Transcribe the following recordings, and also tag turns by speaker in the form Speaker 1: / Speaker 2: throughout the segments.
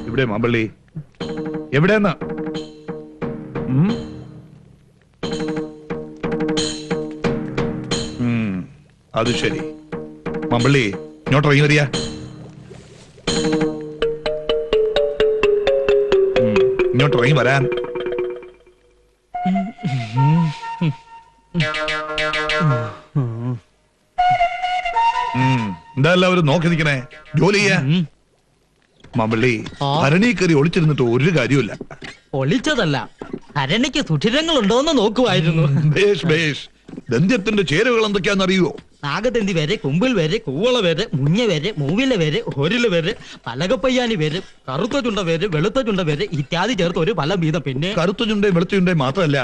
Speaker 1: ഇവിടെ മാമ്പള്ളി എവിടെയെന്ന്? അത് ശരി. മാമ്പള്ളി ഇങ്ങോട്ട് ഇറങ്ങി വരിക. ഇങ്ങോട്ട് ഇറങ്ങി വരാൻ. എന്താ എല്ലാവരും നോക്കി നിൽക്കണേ? ജോലി ചെയ്യാ. മാമ്പള്ളി ഭരണി കയറി ഒളിച്ചിരുന്നിട്ട് ഒരു കാര്യമില്ല.
Speaker 2: ഒളിച്ചതല്ല, ഭരണിക്ക് സുഷിരങ്ങളുണ്ടോന്ന് നോക്കുമായിരുന്നു.
Speaker 1: ബേഷ് ബേഷ്. ദന്ത്യത്തിന്റെ ചേരുവകൾ എന്തൊക്കെയാണെന്നറിയോ?
Speaker 2: നാഗദന്തി വരെ, കുമ്പിൽ വരെ, കൂവള വരെ, മുഞ്ഞ വരെ, മൂവില വരെ, ഒരില വരെ, പലകപ്പയ്യാനി വരെ, കറുത്ത ചുണ്ട വരെ, വെളുത്ത ചുണ്ട വരെ ഇത്യാദി ചേർത്ത് ഒരു ഫലം വീതം. പിന്നെ
Speaker 1: കറുത്ത ചുണ്ടയും വെളുത്ത ചുണ്ടയും മാത്രമല്ല,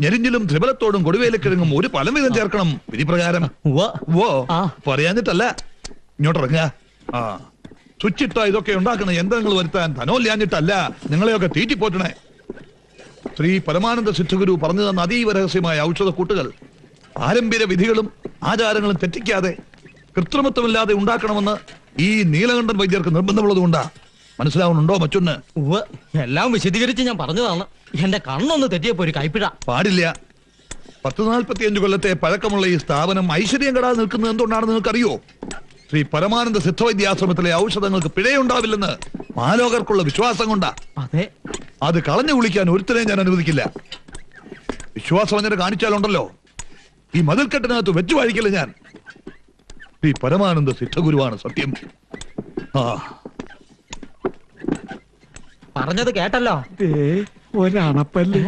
Speaker 1: ഞെരിഞ്ഞിലും ത്രിബലത്തോടും കൊടുവേലക്കിഴങ്ങും ഒരു ഫലം വീതം ചേർക്കണം വിധി പ്രകാരം. പറയാഞ്ഞിട്ടല്ല. ഇങ്ങോട്ട് ഇറങ്ങുക. സ്വിച്ചിട്ട ഇതൊക്കെ ഉണ്ടാക്കുന്ന യന്ത്രങ്ങൾ വരുത്താൻ ധനോല്ലാഞ്ഞിട്ടല്ല, നിങ്ങളെയൊക്കെ തീറ്റിപ്പോറ്റണേ. ശ്രീ പരമാനന്ദ സിദ്ധഗുരു പറഞ്ഞു തന്ന അതീവ രഹസ്യമായ ഔഷധ കൂട്ടുകൾ പാരമ്പര്യ വിധികളും ആചാരങ്ങളും തെറ്റിക്കാതെ കൃത്രിമത്വമില്ലാതെ ഉണ്ടാക്കണമെന്ന് ഈ നീലകണ്ഠൻ വൈദ്യർക്ക് നിർബന്ധമുള്ളതുകൊണ്ടാ. മനസ്സിലാവുന്നുണ്ടോ മച്ചൊന്ന്?
Speaker 2: എല്ലാം വിശദീകരിച്ച് ഞാൻ പറഞ്ഞതാണ്. എന്റെ കണ്ണൊന്ന് തെറ്റിയപ്പോ ഒരു കൈപ്പിഴ.
Speaker 1: പാടില്ല. 1045 കൊല്ലത്തെ പഴക്കമുള്ള ഈ സ്ഥാപനം ഐശ്വര്യം കെടാതെ നിൽക്കുന്നത് എന്തുകൊണ്ടാണെന്ന് നിങ്ങൾക്കറിയോ? ശ്രീ പരമാനന്ദ സിദ്ധവൈദ്യാശ്രമത്തിലെ ഔഷധങ്ങൾക്ക് പിഴയുണ്ടാവില്ലെന്ന് മാലോകർക്കുള്ള വിശ്വാസം കൊണ്ടാ.
Speaker 2: അതെ,
Speaker 1: അത് കളഞ്ഞു കുളിക്കാൻ ഒരുത്തരെയും ഞാൻ അനുവദിക്കില്ല. വിശ്വാസവഞ്ചന കാണിച്ചാലുണ്ടല്ലോ ഈ മതിൽക്കെട്ടിനകത്ത് വെച്ചു വാഴിക്കില്ല ഞാൻ. ഈ പരമാനന്ദ സിദ്ധഗുരുവാണ് സത്യം.
Speaker 2: പറഞ്ഞത് കേട്ടല്ലോ.
Speaker 3: ഒരണപ്പല്ലേ.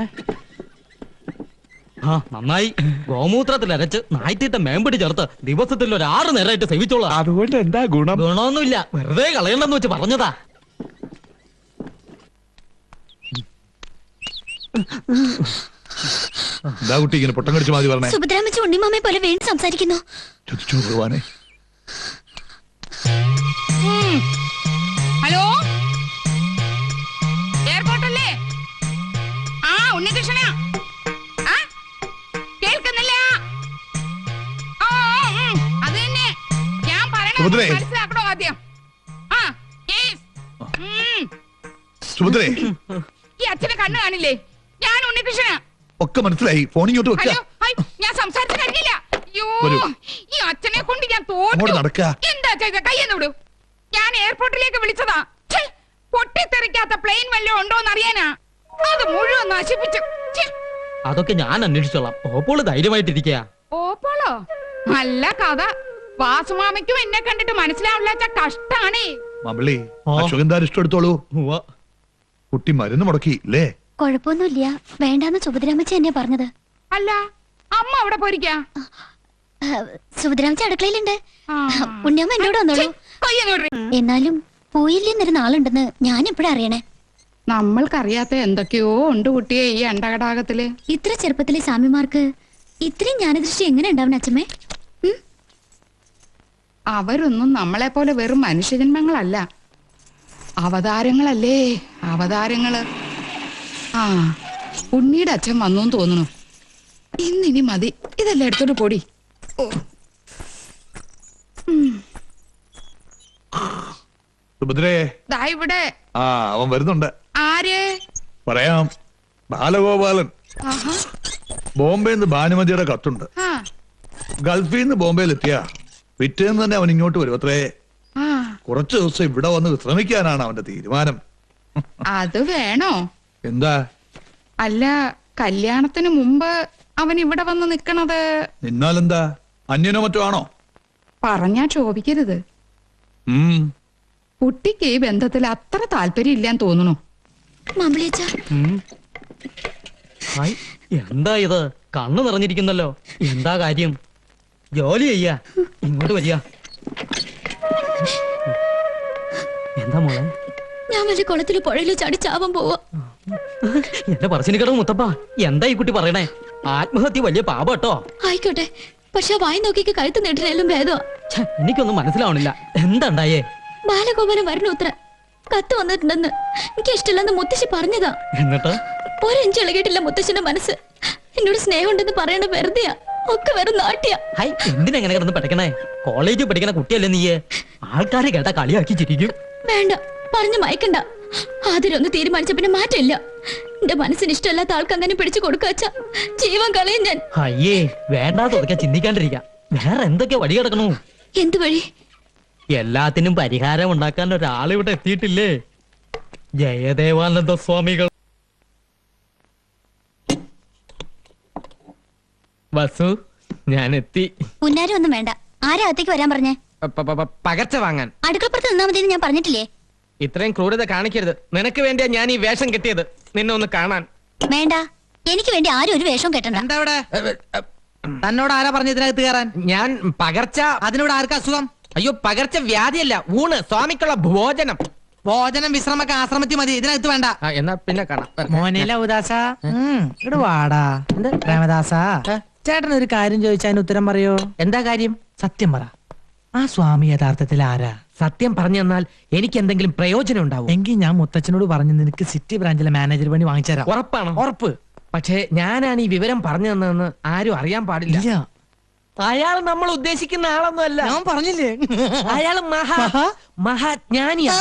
Speaker 2: നന്നായി. ഗോമൂത്രത്തിൽ അരച്ച് നായ്ത്തിട്ട മേമ്പടി ചേർത്ത് ദിവസത്തിൽ ഒരു 6 നേരമായിട്ട് സേവിച്ചോളാം.
Speaker 3: അതുകൊണ്ട് എന്താ ഗുണം?
Speaker 2: ഗുണമൊന്നുമില്ല, വെറുതെ കളയണ്ടെന്ന് വെച്ച് പറഞ്ഞതാ.
Speaker 1: എന്താ കുട്ടി ഇങ്ങനെ പൊട്ടം കടിച്ചു മാതി പറഞ്ഞേ?
Speaker 4: സുഭദ്രാമച്ചി ഉണ്ണിമാമയെ പോലെ വേണ്ടി സംസാരിക്കുന്നു.
Speaker 5: ഹലോ, എയർപോർട്ടല്ലേ? ഉണ്ണികൃഷ്ണ കേൾക്കുന്നില്ല? അത് തന്നെ ഞാൻ പറയണ മനസ്സിലാക്കണോ ആദ്യം? ഈ അച്ഛനെ കണ്ണു കാണില്ലേ? ഞാൻ ഉണ്ണികൃഷ്ണ.
Speaker 1: ഒക്കെ മനസ്സിലായി. ഫോൺ ഇങ്ങോട്ട് വെക്ക.
Speaker 5: ഞാൻ സംസാരിച്ചു കഴിഞ്ഞില്ല. ഈ അച്ഛനെ കൊണ്ട് ഞാൻ തോറ്റു. എന്താ ചെയ്ത? കയ്യെന്ന് വിടൂ. ഞാൻ എയർപോർട്ടിലേക്ക് വിളിച്ചതാ. പൊട്ടിത്തെറിക്കാത്ത പ്ലെയിൻ വല്ലതും ഉണ്ടോന്ന് അറിയാനാ. അത് മുഴുവൻ നശിപ്പിച്ചു.
Speaker 2: അതൊക്കെ ഞാൻ അന്വേഷിച്ചോളാം. ഓപ്പോള് ധൈര്യമായിട്ടിരിക്കുക.
Speaker 5: ഓപ്പോളോ? നല്ല കഥ. വാസുമാമയ്ക്കും എന്നെ കണ്ടിട്ട് മനസ്സിലാവില്ലാത്ത കഷ്ടാണേ.
Speaker 1: എടുത്തോളൂ. കുട്ടി മരുന്ന് മുടക്കി അല്ലേ?
Speaker 4: കുഴപ്പമൊന്നുമില്ല, വേണ്ടാന്ന് സുഭദ്രാമച്ചി എന്നെ പറഞ്ഞത്.
Speaker 5: അല്ല, അമ്മ അവിടെ പോയിരിക്കാ?
Speaker 4: സുഭദ്രാമച്ചി അടുക്കളയിലുണ്ട്. ഉണ്ണിയമ്മ എന്നോട് വന്നോളൂ. എന്നാലും പോയില്ലെന്നൊരു നാളുണ്ടെന്ന് ഞാൻ എപ്പോഴാ അറിയണേ?
Speaker 5: നമ്മൾക്കറിയാത്ത എന്തൊക്കെയോ ഉണ്ട് കുട്ടിയെ ഈ അണ്ടകടാകത്തില്.
Speaker 4: ഇത്ര ചെറുപ്പത്തിലെ സ്വാമിമാർക്ക് ഇത്രയും ജ്ഞാനദൃഷ്ടി എങ്ങനെ ഉണ്ടാവും അച്ഛമ്മേ?
Speaker 5: അവരൊന്നും നമ്മളെ പോലെ വെറും മനുഷ്യജന്മങ്ങളല്ല, അവതാരങ്ങളല്ലേ, അവതാരങ്ങള്. ഉണ്ണിയുടെ അച്ഛൻ വന്നു തോന്നുന്നു. ഇന്നിനി മതി, ഇതെല്ലാം എടുത്തോട്ട് പൊടി. ഇവിടെ
Speaker 1: അവൻ വരുന്നുണ്ട്.
Speaker 5: ആര്?
Speaker 1: പറയാം. ബാലഗോപാലൻ. ബോംബെന്ന് ഭാനുമതിയുടെ കത്തുണ്ട്. ഗൾഫിൽ നിന്ന് ബോംബെയിലെത്തിയ പിറ്റേന്ന് തന്നെ അവൻ ഇങ്ങോട്ട് വരും അത്രേ. കുറച്ചു ദിവസം ഇവിടെ വന്ന് വിശ്രമിക്കാനാണ് അവന്റെ തീരുമാനം.
Speaker 5: അത് വേണോ?
Speaker 1: എന്താ?
Speaker 5: അല്ല, കല്യാണത്തിന് മുമ്പ് അവൻ ഇവിടെ വന്ന് നിക്കണത്
Speaker 1: നിന്നാലെന്താ? അന്യനോ മറ്റോ ആണോ?
Speaker 5: പറഞ്ഞാ ചോദിക്കരുത്. കുട്ടിക്ക് ഈ ബന്ധത്തിൽ അത്ര താല്പര്യം ഇല്ലാന്ന് തോന്നുന്നു.
Speaker 2: എന്താ ഇത്? കണ്ണു നിറഞ്ഞിരിക്കുന്നല്ലോ. എന്താ കാര്യം? ജോലി ചെയ്യാ. ഇങ്ങോട്ട് വരിക. എന്താ മോളെ?
Speaker 4: ഞാൻ വലിയ കുളത്തില് പുഴയില് ചാടി ചാവാൻ പോവാ.
Speaker 2: എന്റെ പറശ്ശിനി കിടന്നു മുത്തപ്പ. എന്താ ഈ കുട്ടി പറയണേ? ആത്മഹത്യ വലിയ പാപട്ടോ.
Speaker 4: ആയിക്കോട്ടെ, പക്ഷെ വായി നോക്കിക്ക് കഴുത്ത് നേടിയാലും ഭേദമാ.
Speaker 2: എനിക്കൊന്നും മനസ്സിലാവണില്ല. എന്താ ഉണ്ടായേ?
Speaker 4: ബാലഗോപാലൻ വരണു ഉത്തര കത്ത് വന്നിട്ടുണ്ടെന്ന്. എനിക്ക് ഇഷ്ടമില്ലെന്ന് മുത്തശ്ശി പറഞ്ഞതാ.
Speaker 2: എന്നിട്ട്
Speaker 4: ഒരഞ്ച് ഇളകിയിട്ടില്ല മുത്തശ്ശിന്റെ മനസ്സ്. എന്നോട് സ്നേഹം ഉണ്ടെന്ന് പറയണ വെറുതെയാ. ഒക്കെ വെറും നാട്യ.
Speaker 2: ഹൈ, എന്തിനെങ്ങനെ കിടന്ന് പഠിക്കണേ? കോളേജിൽ പഠിക്കണ കുട്ടിയല്ലേ നീയെ? ആൾക്കാരെ കേട്ടാ കളിയാക്കി ചിരിക്കും.
Speaker 4: വേണ്ട, പറഞ്ഞു മയക്കണ്ട. അതിലൊന്ന് തീരുമാനിച്ച പിന്നെ മാറ്റില്ല. എന്റെ മനസ്സിന് ഇഷ്ടമല്ലാത്ത ആൾക്ക് അങ്ങനെ പിടിച്ചു കൊടുക്കാച്ച ജീവൻ കളയും ഞാൻ.
Speaker 2: അയ്യേ, വേണ്ടാതൊക്കെ ചിന്തിക്കാണ്ടിരിക്കാം. വേറെ എന്തൊക്കെ വഴി കിടക്കണു?
Speaker 4: എന്ത് വഴി?
Speaker 2: എല്ലാത്തിനും പരിഹാരം ഉണ്ടാക്കാൻ ഒരാളിവിടെ എത്തിയിട്ടില്ലേ? ജയദേവാനന്ദ സ്വാമികൾ. വസു, ഞാൻ എത്തി.
Speaker 4: ഉന്നാരും ഒന്നും വേണ്ട. ആരാ അകത്തേക്ക് വരാൻ പറഞ്ഞേ?
Speaker 6: പകർച്ച വാങ്ങാൻ.
Speaker 4: അടുക്കളപ്പുറത്ത് നിന്നാ മതി ഞാൻ പറഞ്ഞിട്ടില്ലേ?
Speaker 6: ഇത്രയും ക്രൂരത കാണിക്കരുത്. നിനക്ക് വേണ്ടിയാ ഞാൻ ഈ വേഷം കെട്ടിയത്, നിന്നെ ഒന്ന് കാണാൻ.
Speaker 4: വേണ്ട, എനിക്ക് വേണ്ടി ആരും ഒരു വേഷവും കെട്ടണ്ട.
Speaker 7: എന്താ ഇവിടെ? തന്നോട് ആരാ പറഞ്ഞു ഇതിനകത്ത് കയറാൻ?
Speaker 6: ഞാൻ പകർച്ച.
Speaker 7: അതിനോട് ആർക്കാ അസുഖം?
Speaker 6: അയ്യോ, പകർച്ച വ്യാധിയല്ല, ഊണ്, സ്വാമിക്കുള്ള ഭോജനം.
Speaker 7: ഭോജനം വിശ്രമൊക്കെ ആശ്രമത്തിൽ മതി, ഇതിനകത്ത് വേണ്ട.
Speaker 6: എന്നാ പിന്നെ കാണാം.
Speaker 7: മോനില ഉദാസ ഇവിടെ വാടാ. രാമദാസ, ചേട്ടൻ ഒരു കാര്യം ചോദിച്ചാൽ അതിന് ഉത്തരം പറയോ?
Speaker 6: എന്താ കാര്യം?
Speaker 7: സത്യം പറ, ആ സ്വാമി യഥാർത്ഥത്തിൽ ആരാ?
Speaker 6: സത്യം പറഞ്ഞു തന്നാൽ എനിക്ക് എന്തെങ്കിലും പ്രയോജനം ഉണ്ടാവും.
Speaker 7: എങ്കിൽ ഞാൻ മുത്തച്ഛനോട് പറഞ്ഞു നിനക്ക് സിറ്റി ബ്രാഞ്ചിലെ മാനേജർ പണി വാങ്ങിച്ചു തരാം.
Speaker 6: ഉറപ്പാണോ?
Speaker 7: ഉറപ്പ്.
Speaker 6: പക്ഷേ ഞാനാണ് ഈ വിവരം പറഞ്ഞു തന്നതെന്ന് ആരും അറിയാൻ പാടില്ല.
Speaker 7: ഇല്ല,
Speaker 6: അയാൾ നമ്മൾ ഉദ്ദേശിക്കുന്ന ആളൊന്നുമല്ല.
Speaker 7: ഞാൻ പറഞ്ഞില്ലേ,
Speaker 6: അയാൾ മഹാജ്ഞാനിയാ.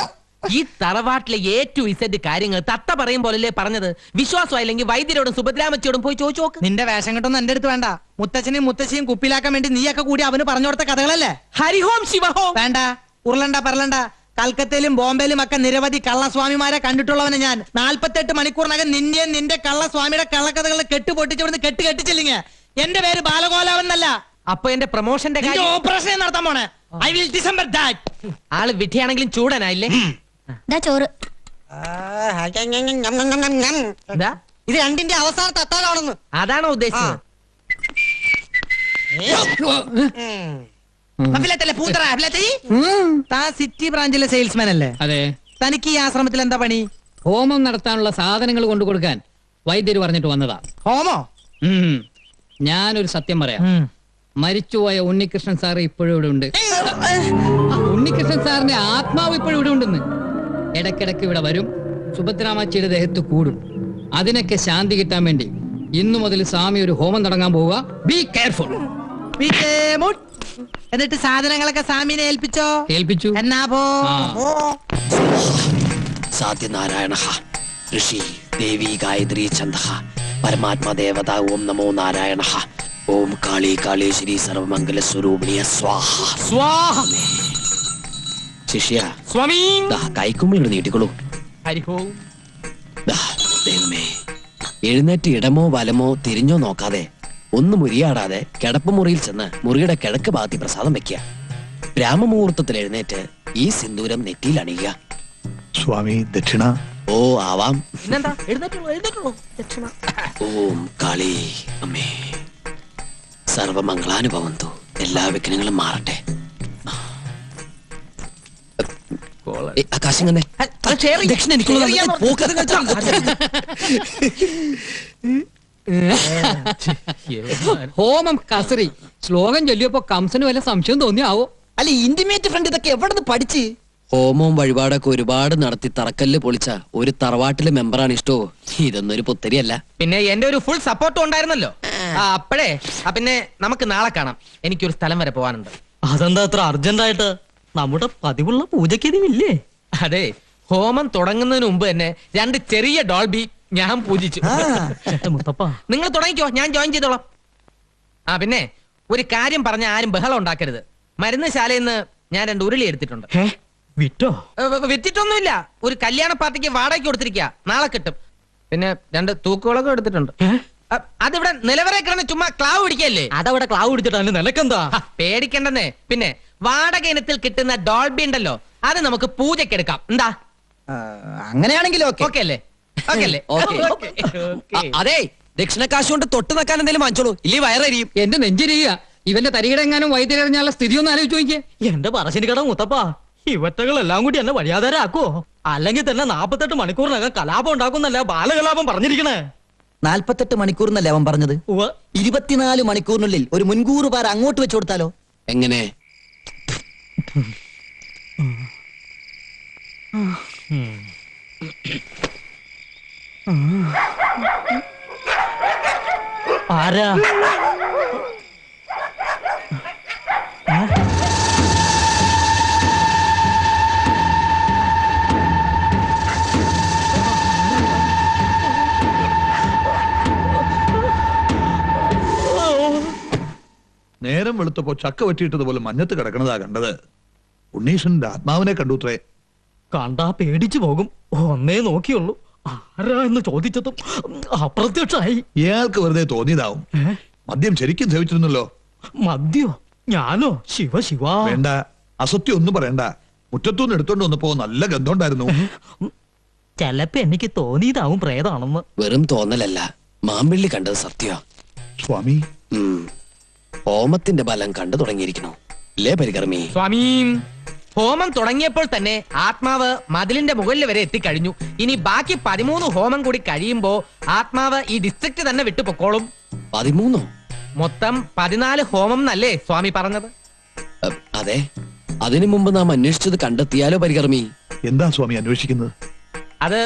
Speaker 6: ഈ തറവാട്ടിലെ A to Z കാര്യങ്ങൾ തത്ത പറയും പോലല്ലേ പറഞ്ഞത്. വിശ്വാസമായില്ലെങ്കിൽ വൈദ്യരോടും സുഭദ്രാമച്ചിയോടും പോയി ചോദിച്ചു നോക്ക്.
Speaker 7: നിന്റെ വേഷം കെട്ടൊന്നും എന്റെ അടുത്ത് വേണ്ട. മുത്തച്ഛനെയും മുത്തശ്ശിയും കുപ്പിലാക്കാൻ വേണ്ടി നീയൊക്കെ കൂടി അവന് പറഞ്ഞു കൊടുത്ത കഥകളല്ലേ?
Speaker 6: ഹരിഹോം ശിവഹോം.
Speaker 7: വേണ്ട, ഉരുളണ്ട പറലണ്ട. കൽക്കത്തയിലും ബോംബെയിലും ഒക്കെ നിരവധി കള്ളസ്വാമിമാരെ കണ്ടിട്ടുള്ളവന് ഞാൻ. 48 മണിക്കൂറിനകം നിന്നെയും നിന്റെ കള്ളസ്വാമിയുടെ കള്ളക്കഥകളെ കെട്ടുപൊട്ടിച്ചിവിടുന്ന് കെട്ടിച്ചില്ലെങ്കിൽ എന്റെ പേര് ബാലഗോലാവെന്നല്ല.
Speaker 6: അപ്പൊ എന്റെ പ്രൊമോഷന്റെ കാര്യം
Speaker 7: ഓപ്പറേഷൻ നടത്താൻ പോണേ. I will December that.
Speaker 6: ആള് വിധിയാണെങ്കിലും ചൂടനായില്ലേ?
Speaker 4: ചോറ്.
Speaker 6: എന്താ
Speaker 7: ഇത് രണ്ടിന്റെ അവസാനത്തെ അത്താഴമാണെന്ന്.
Speaker 6: അതാണോ ഉദ്ദേശിച്ചത്?
Speaker 7: താൻ സിറ്റി ബ്രാഞ്ചിലെ സെയിൽസ്മാൻ അല്ലേ?
Speaker 8: അതെ.
Speaker 7: തനിക്ക് ഈ ആശ്രമത്തിൽ എന്താ പണി?
Speaker 8: ഹോമം നടത്താനുള്ള സാധനങ്ങൾ കൊണ്ടു കൊടുക്കാൻ വൈദ്യര് പറഞ്ഞിട്ട് വന്നതാ.
Speaker 7: ഹോമോ?
Speaker 8: ഞാനൊരു സത്യം പറയാം. മരിച്ചുപോയ ഉണ്ണികൃഷ്ണൻ സാറ് ഇപ്പോഴും ഇവിടെ ഉണ്ട്. ഉണ്ണികൃഷ്ണൻ സാറിന്റെ ആത്മാവ് ഇപ്പോഴും ഇവിടെ ഉണ്ടെന്ന്. ഇടക്കിടക്ക് ഇവിടെ വരും, സുഭദ്രാമച്ചിയുടെ ദേഹത്ത് കൂടും. അതിനൊക്കെ ശാന്തി കിട്ടാൻ വേണ്ടി ഇന്നു മുതൽ സ്വാമി ഒരു ഹോമം തുടങ്ങാൻ പോവുക. Be careful.
Speaker 7: എന്നിട്ട് സാധനങ്ങളൊക്കെ സ്വാമിനെ ഏൽപ്പിച്ചോ?
Speaker 8: ഏൽപ്പിച്ചു.
Speaker 7: എന്നാ പോ.
Speaker 9: സാധ്യനാരായണ ഋഷി ദേവി ഗായത്രി ഛന്ദ പരമാത്മ ദേവത ഓം നമോ നാരായണ ഓം കാളി കാളേശ്വരി സർവമംഗല സ്വരൂപിണിയ സ്വാഹ
Speaker 6: സ്വാഹ.
Speaker 9: ശിഷ്യ
Speaker 6: സ്വാമി
Speaker 9: കൈക്കുമ്പിൾ നീട്ടിക്കൊള്ളൂ.
Speaker 6: ഹരിഹോം.
Speaker 9: ദൈവമേ, എഴുന്നേറ്റ് ഇടമോ വലമോ തിരിഞ്ഞോ നോക്കാതെ ഒന്ന് മുരിയാടാതെ കിടപ്പുമുറിയിൽ ചെന്ന് മുറിയുടെ കിഴക്ക് ഭാഗത്തി പ്രസാദം വെക്കുക. ബ്രാഹ്മമുഹൂർത്തത്തിൽ എഴുന്നേറ്റ് ഈ സിന്ദൂരം നെറ്റിയിൽ അണിയുക.
Speaker 1: സ്വാമി ദക്ഷിണ.
Speaker 9: ഓ ആവാം.
Speaker 6: പിന്നെന്താ, എഴുന്നേറ്റുള്ളൂ എഴുന്നേറ്റുള്ളൂ. ദക്ഷിണ.
Speaker 9: ഓം കാളി അമ്മേ സർവമംഗളാനുഭവന്തു. എല്ലാ വിഘ്നങ്ങളും മാറട്ടെ. ആകാശം തന്നെ ദക്ഷിണ
Speaker 8: ഹോമം കസറി ശ്ലോകം ചൊല്ലിയപ്പോ കംസന് വല്ല സംശയം തോന്നിയാവോ?
Speaker 9: അല്ല, ഇന്റിമേറ്റ് ഫ്രണ്ട് ഇതൊക്കെ എവിടെ പഠിച്ച്? ഹോമവും വഴിപാടൊക്കെ ഒരുപാട് നടത്തി തറക്കല്ല് പൊളിച്ച ഒരു തറവാട്ടിലെ മെമ്പറാണ് ഇഷ്ടോ. ഇതൊന്നൊരു പുത്തരിയല്ല.
Speaker 6: പിന്നെ എന്റെ ഒരു ഫുൾ സപ്പോർട്ടും ഉണ്ടായിരുന്നല്ലോ. അപ്പഴേ പിന്നെ നമുക്ക് നാളെ കാണാം. എനിക്കൊരു സ്ഥലം വരെ പോവാനുണ്ട്.
Speaker 2: അതെന്താ അത്ര അർജന്റായിട്ട്? നമ്മുടെ പതിവുള്ള പൂജക്കിതില്ലേ?
Speaker 6: അതെ, ഹോമം തുടങ്ങുന്നതിന് മുമ്പ് തന്നെ 2 ചെറിയ ഡോൾബി ഞാൻ പൂജിച്ചു.
Speaker 2: മുത്തപ്പ,
Speaker 6: നിങ്ങൾ തുടങ്ങിക്കോ, ഞാൻ ജോയിൻ ചെയ്തോളാം. പിന്നെ ഒരു കാര്യം പറഞ്ഞ ആരും ബഹളം ഉണ്ടാക്കരുത്. മരുന്ന് ശാലയിൽ നിന്ന് ഞാൻ 2 ഉരുളി എടുത്തിട്ടുണ്ട്.
Speaker 2: വിറ്റോ?
Speaker 6: വിറ്റിട്ടൊന്നുമില്ല. ഒരു കല്യാണ പാർട്ടിക്ക് വാടകയ്ക്ക് കൊടുത്തിരിക്കുക. നാളെ കിട്ടും. പിന്നെ 2 തൂക്കുകളൊക്കെ എടുത്തിട്ടുണ്ട്. അതിവിടെ നിലവറെ കിടന്ന് ചുമ്മാ ക്ലാവ് പിടിക്കല്ലേ?
Speaker 2: അതവിടെ ക്ലാവ് പിടിച്ചിട്ടാണ് നിനക്കെന്താ?
Speaker 6: പേടിക്കണ്ടെന്നേ. പിന്നെ വാടക ഇനത്തിൽ കിട്ടുന്ന ഡോൾബി ഉണ്ടല്ലോ, അത് നമുക്ക് പൂജയ്ക്ക് എടുക്കാം. എന്താ?
Speaker 7: അങ്ങനെയാണെങ്കിൽ
Speaker 6: ഓക്കെ അല്ലേ? ഓക്കെ അല്ലേ?
Speaker 9: അതെ, ദക്ഷിണക്കാശ് കൊണ്ട് തൊട്ട് നിൽക്കാൻ എന്തെങ്കിലും വാങ്ങിച്ചോളൂ, ഇല്ലേ വയറരിയും.
Speaker 8: എന്റെ നെഞ്ചിരിക്കുക. ഇവന്റെ തരികിടെങ്ങാനും വൈദ്യരറിഞ്ഞാലുള്ള സ്ഥിതി ഒന്ന് ആലോചിച്ച് നോക്കിയേ.
Speaker 2: എന്റെ പറശ്ശിനി കട മുത്തപ്പ, ഇവറ്റകളെല്ലാം കൂടി എന്നെ വഴിയാധാരാക്കോ? അല്ലെങ്കിൽ തന്നെ 48 മണിക്കൂറിനകം കലാപം ഉണ്ടാക്കുന്നല്ല ബാലകലാപം പറഞ്ഞിരിക്കണേ.
Speaker 10: 48 മണിക്കൂറിനല്ലേ അവൻ പറഞ്ഞത്? 24 മണിക്കൂറിനുള്ളിൽ ഒരു മുൻകൂർ പാര അങ്ങോട്ട് വെച്ചു കൊടുത്താലോ?
Speaker 9: എങ്ങനെ?
Speaker 2: ആരാ?
Speaker 1: വെളുത്തപ്പോ ചക്ക വെട്ടിയിട്ടതുപോലെ മഞ്ഞത്ത് കിടക്കണതാ കണ്ടത്. ഉണ്ണീഷന്റെ ആത്മാവിനെ കണ്ടുത്രേ.
Speaker 2: കണ്ടാ പേടിച്ചു പോകും. ഒന്നേ നോക്കിയുള്ളൂ, ആരാ എന്ന് ചോദിച്ചതും അപ്രത്യക്ഷമായി.
Speaker 1: ഇയാൾക്ക് വെറുതെ തോന്നിയതാവും. മദ്യം ശരിക്കും സേവിച്ചിരുന്നല്ലോ.
Speaker 2: മദ്യോ? ഞാനോ? ശിവ ശിവ.
Speaker 1: വേണ്ട, അസത്യം ഒന്നും പറയണ്ട. മുറ്റത്തുനിന്ന് എടുത്തോണ്ട് വന്നപ്പോ നല്ല ഗന്ധം ഉണ്ടായിരുന്നു.
Speaker 2: ചെലപ്പോ എനിക്ക് തോന്നിയതാവും പ്രേതാണെന്ന്.
Speaker 9: വെറും തോന്നലല്ല, മാമ്പിള്ളി കണ്ടത് സത്യ.
Speaker 1: സ്വാമി,
Speaker 9: ഹോമത്തിന്റെ ബലം കണ്ടു തുടങ്ങിയിരിക്കണോ അല്ലേ പരികർമ്മി?
Speaker 6: സ്വാമീ, ഹോമം തുടങ്ങിയപ്പോൾ തന്നെ ആത്മാവ് മതിലിന്റെ മുകളിൽ വരെ എത്തിക്കഴിഞ്ഞു. ഇനി ബാക്കി 13 ഹോമം കൂടി കഴിയുമ്പോ ആത്മാവ് ഈ ഡിസ്ട്രിക്ട് തന്നെ വിട്ടുപൊക്കോളും.
Speaker 9: 13?
Speaker 6: മൊത്തം 14 ഹോമം എന്നല്ലേ സ്വാമി പറഞ്ഞത്?
Speaker 9: അതെ. അതിനു മുമ്പ് നാം അന്വേഷിച്ചത് കണ്ടെത്തിയാലോ പരികർമ്മി?
Speaker 1: എന്താ സ്വാമി അന്വേഷിക്കുന്നത്?
Speaker 6: അത്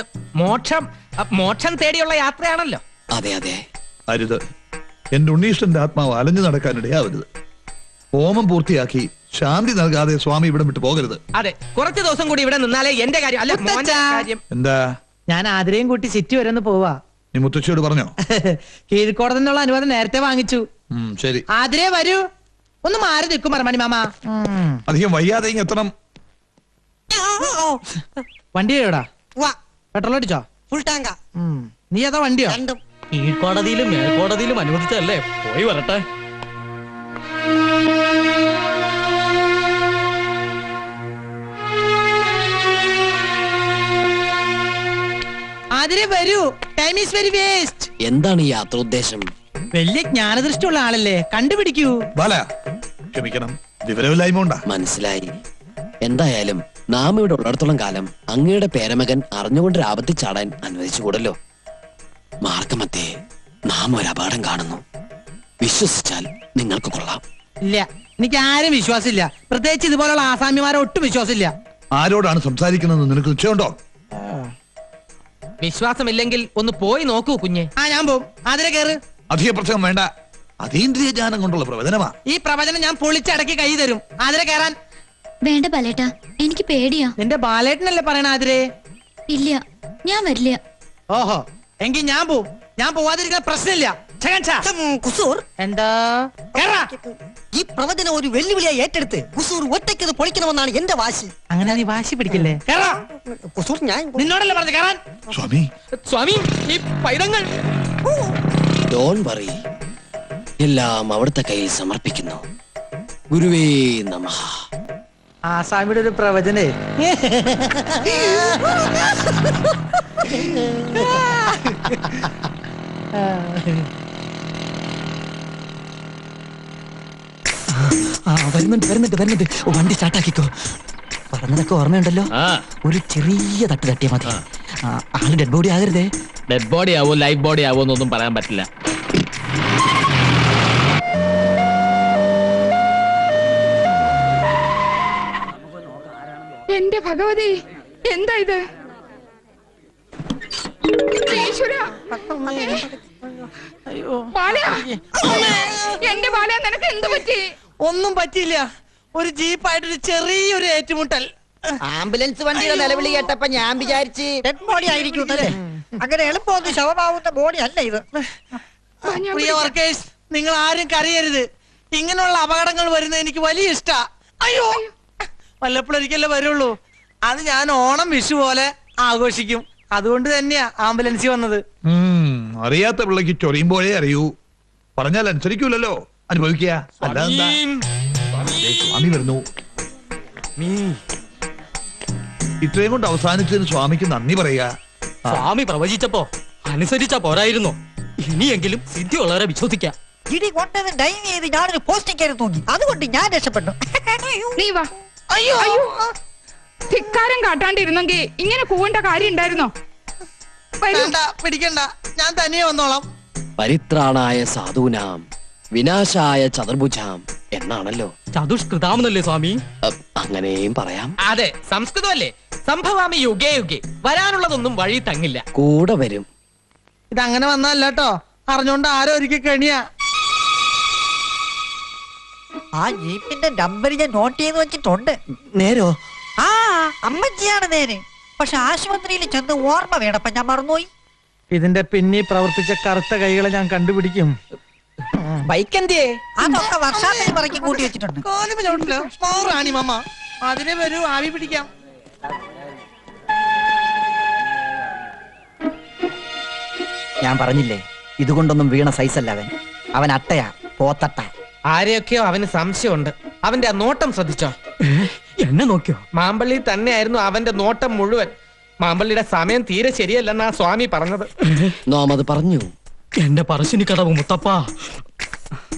Speaker 6: മോക്ഷം തേടിയുള്ള യാത്രയാണല്ലോ.
Speaker 9: അതെ അതെ.
Speaker 1: അരുത്, എന്റെ ഉണ്ണീഷ്ടന്റെ ആത്മാവ് അലഞ്ഞു നടക്കാനിടയാവരുത്. ഹോമം പൂർത്തിയാക്കി ശാന്തി നൽകാതെ സ്വാമി ഇവിടെ വിട്ടു പോകരുത്.
Speaker 6: അതെ, കുറച്ച് ദിവസം കൂടി ഇവിടെ നിന്നാലേ എന്റെ കാര്യം അല്ല മോന്റെ കാര്യം.
Speaker 1: എന്താ?
Speaker 7: ഞാൻ ആതിരയും കൂട്ടി സിറ്റി വരെ ഒന്ന് പോവാ.
Speaker 1: നീ മുത്തശ്ശിയോട് പറഞ്ഞോ?
Speaker 7: കീഴ്ക്കോടതി നിന്നുള്ള അനുവാദം നേരത്തെ വാങ്ങിച്ചു.
Speaker 1: ശരി.
Speaker 7: ആതിരേ വരൂ. ഒന്ന് മാറി നിൽക്കും മറമണി മാമ.
Speaker 1: അധികം വയ്യാതെ ഇങ്ങ് എത്തണം.
Speaker 7: വണ്ടി എവിടാ? പെട്രോൾ അടിച്ചോ?
Speaker 11: ഫുൾ ടാങ്കാ.
Speaker 7: നീ ഏതാ വണ്ടിയോ?
Speaker 2: കീഴ്ക്കോടതിയിലും മേൽക്കോടതിയിലും അനുവദിച്ചല്ലേ, പോയി വരട്ടെ.
Speaker 7: ആതിരേ വരൂ. Time is very waste.
Speaker 9: എന്താണ് ഈ യാത്രോദ്ദേശം?
Speaker 7: വലിയ ജ്ഞാനദൃഷ്ടിയുള്ള ആളല്ലേ, കണ്ടുപിടിക്കൂ.
Speaker 1: ബാല, ക്ഷമിക്കണം, വിവരമില്ലായ്മ ഉണ്ടാ.
Speaker 9: മനസ്സിലായി. എന്തായാലും നാം ഇവിടെ ഉള്ളിടത്തോളം കാലം അങ്ങയുടെ പേരമകൻ അറിഞ്ഞുകൊണ്ട് ആപത്തിൽ ചാടാൻ അനുവദിച്ചുകൂടല്ലോ. മാർഗമത്തെ നാം ഒരു അപകടം കാണുന്നു. വിശ്വസിച്ചാൽ നിങ്ങൾക്ക് കൊള്ളാം.
Speaker 7: ഇല്ല, എനിക്ക് ആരും വിശ്വാസമില്ല. പ്രത്യേകിച്ച് ഇതുപോലുള്ള ആസാമിമാരെ ഒട്ടും വിശ്വാസമില്ല.
Speaker 1: ആരോടാണ് സംസാരിക്കുന്നത് നിനക്ക് നിശ്ചയമുണ്ടോ?
Speaker 6: വിശ്വാസമില്ലെങ്കിൽ ഒന്ന് പോയി നോക്കൂ കുഞ്ഞെ.
Speaker 7: ഞാൻ പോവും. ആതിര കേറ്.
Speaker 1: അധിക പ്രസംഗം വേണ്ട. അതീന്ദ്രിയ ജ്ഞാനം കൊണ്ടുള്ള പ്രവചനമാ.
Speaker 7: ഈ പ്രവചനം ഞാൻ പൊളിച്ചടക്കി കൈ തരും. ആതിര കേറാൻ.
Speaker 4: വേണ്ട ബാലേട്ടാ, എനിക്ക് പേടിയാ.
Speaker 7: നിന്റെ ബാലേട്ടനല്ലേ പറയണ ആതിരേ?
Speaker 4: ഇല്ല, ഞാൻ വരില്ല.
Speaker 7: ഓഹോ, എങ്കിൽ ഞാൻ പോവും. ഞാൻ പോവാതിരിക്കുന്ന പ്രശ്നമില്ല.
Speaker 11: കുസൂർ,
Speaker 7: എന്താ?
Speaker 11: ഈ പ്രവചനം ഒരു വെല്ലുവിളിയായി ഏറ്റെടുത്ത് കുസൂർ ഒറ്റയ്ക്കത് പൊളിക്കണമെന്നാണ് എന്റെ വാശി.
Speaker 7: അങ്ങനെ നീ വാശി പിടിക്കില്ലേ?
Speaker 11: കുസൂർ, ഞാൻ
Speaker 7: നിന്നോടല്ലേ പറഞ്ഞു കയറാൻ.
Speaker 1: സ്വാമി,
Speaker 6: സ്വാമി, ഈ പൈതങ്ങൾ
Speaker 9: ഡോണ്ട് വറി, എല്ലാം അവിടുത്തെ കയ്യിൽ സമർപ്പിക്കുന്നു. ഗുരുവേ നമഃ.
Speaker 7: ആസാമിയുടെ ഒരു പ്രവചനേ. വരുന്നുണ്ട്. വണ്ടി സ്റ്റാർട്ടാക്കിക്കോ. പറഞ്ഞതൊക്കെ ഓർമ്മയുണ്ടല്ലോ. ഒരു ചെറിയ തട്ട് തട്ടിയാ മതി. ആള് ഡെഡ് ബോഡി ആകരുതേ.
Speaker 6: ഡെഡ് ബോഡി ആവോ ലൈഫ് ബോഡി ആവോ എന്നൊന്നും പറയാൻ പറ്റില്ല.
Speaker 5: എന്റെ ഭഗവതി, എന്താ ഇത്? എന്റെ ബാല, നിനക്ക് എന്ത് പറ്റി?
Speaker 7: ഒന്നും പറ്റിയില്ല. ഒരു ജീപ്പായിട്ടൊരു ചെറിയൊരു ഏറ്റുമുട്ടൽ.
Speaker 11: ആംബുലൻസ് വണ്ടിയുടെ നിലവിളി കേട്ടപ്പോ ഞാൻ വിചാരിച്ച് ഡെഡ് ബോഡി ആയിരിക്കും. അങ്ങനെ എളുപ്പമൊന്നും ശവമാവുന്ന ബോഡി അല്ല ഇത്.
Speaker 7: പ്രിയ വർക്കേഴ്സ്, നിങ്ങൾ ആരും കരയരുത്. ഇങ്ങനെയുള്ള അപകടങ്ങൾ വരുന്നത് എനിക്ക് വലിയ ഇഷ്ടാ. അയ്യോ, വല്ലപ്പോഴൊരിക്കലേ വരുള്ളൂ. അത് ഞാൻ ഓണം വിഷു പോലെ ആഘോഷിക്കും. അതുകൊണ്ട് തന്നെയാ ആംബുലൻസിൽ വന്നത്.
Speaker 1: അറിയാത്ത പിള്ളക്ക് ചൊറിയുമ്പോഴേ അറിയൂ. പറഞ്ഞാൽ അനുസരിക്കൂലല്ലോ. അനുഭവിക്കുക. അല്ലാതെന്താ? സ്വാമി വരുന്നു. ഇത്രയും കൊണ്ട് അവസാനിച്ചതിന് സ്വാമിക്ക് നന്ദി പറയാ.
Speaker 2: സ്വാമി പ്രവചിച്ചപ്പോ അനുസരിച്ചാ പോരായിരുന്നോ? ഇനിയെങ്കിലും സിദ്ധിയുള്ളവരെ വിശ്വസിക്കാം.
Speaker 11: ഇടി കൊണ്ടത് ഡൈവ് ചെയ്ത് ഞാനൊരു പോസ്റ്റിംഗ് കയറി തൂങ്ങി. അതുകൊണ്ട് ഞാൻ രക്ഷപ്പെട്ടു.
Speaker 5: നീ വാ. അയ്യോ, ധിക്കാരം കാട്ടാണ്ടിരുന്നെങ്കിൽ ഇങ്ങനെ കൂവേണ്ട കാര്യം ഉണ്ടായിരുന്നോ?
Speaker 7: പിടിക്കണ്ട, ഞാൻ തനിയെ വന്നോളാം.
Speaker 9: പരിത്രാണായ സാധൂനാം വിനാശായ ചതുർഭുജാം എന്നാണല്ലോ.
Speaker 2: ചതുഷ്കൃതാമെന്നല്ലേ സ്വാമി?
Speaker 9: അങ്ങനെയും പറയാം.
Speaker 6: അതെ, സംസ്കൃതമല്ലേ. സംഭവാമി യുഗേ യുഗേ. വരാനുള്ളതൊന്നും വഴി തങ്ങില്ല,
Speaker 9: കൂടെ വരും.
Speaker 7: ഇതങ്ങനെ വന്നല്ലോ. അറിഞ്ഞോണ്ട് ആരോ ഒരിക്കൽ കണിയാ.
Speaker 11: ആ ജീപ്പിന്റെ നമ്പർ ഞാൻ നോട്ട് ചെയ്ത് വെച്ചിട്ടുണ്ട്.
Speaker 10: നേരോ?
Speaker 11: ആ, അമ്മച്ചിയാണ് നേരെ. പക്ഷെ ആശുപത്രിയിൽ ചെന്ന് ഓർമ്മ വേണപ്പ ഞാൻ മറന്നുപോയി.
Speaker 7: ഇതിന്റെ പിന്നിൽ പ്രവർത്തിച്ച കറുത്ത കൈകളെ ഞാൻ കണ്ടുപിടിക്കും.
Speaker 6: ബൈക്ക് എന്തിയേ?
Speaker 11: അതൊക്കെ വർഷാപ്പിൽ പറക്കി കൂട്ടി വെച്ചിട്ടുണ്ട്.
Speaker 7: റാണി മാമ അതിനെ വരൂ, ആവി പിടിക്കാം.
Speaker 10: ഞാൻ പറഞ്ഞില്ലേ, ഇതുകൊണ്ടൊന്നും വീണ സൈസല്ല അവൻ. അവൻ അട്ടയാ, പോത്തട്ട.
Speaker 6: ആരെയൊക്കെയോ അവന് സംശയമുണ്ട്. അവന്റെ ആ നോട്ടം ശ്രദ്ധിച്ചോ?
Speaker 2: എന്നെ നോക്കിയോ?
Speaker 6: മാമ്പള്ളി തന്നെയായിരുന്നു അവന്റെ നോട്ടം മുഴുവൻ. മാമ്പള്ളിയുടെ സമയം തീരെ ശരിയല്ലെന്നാ സ്വാമി പറഞ്ഞത്.
Speaker 9: നാം അത് പറഞ്ഞു.
Speaker 2: എന്റെ പറശ്ശിനി കടവ് മുത്തപ്പ,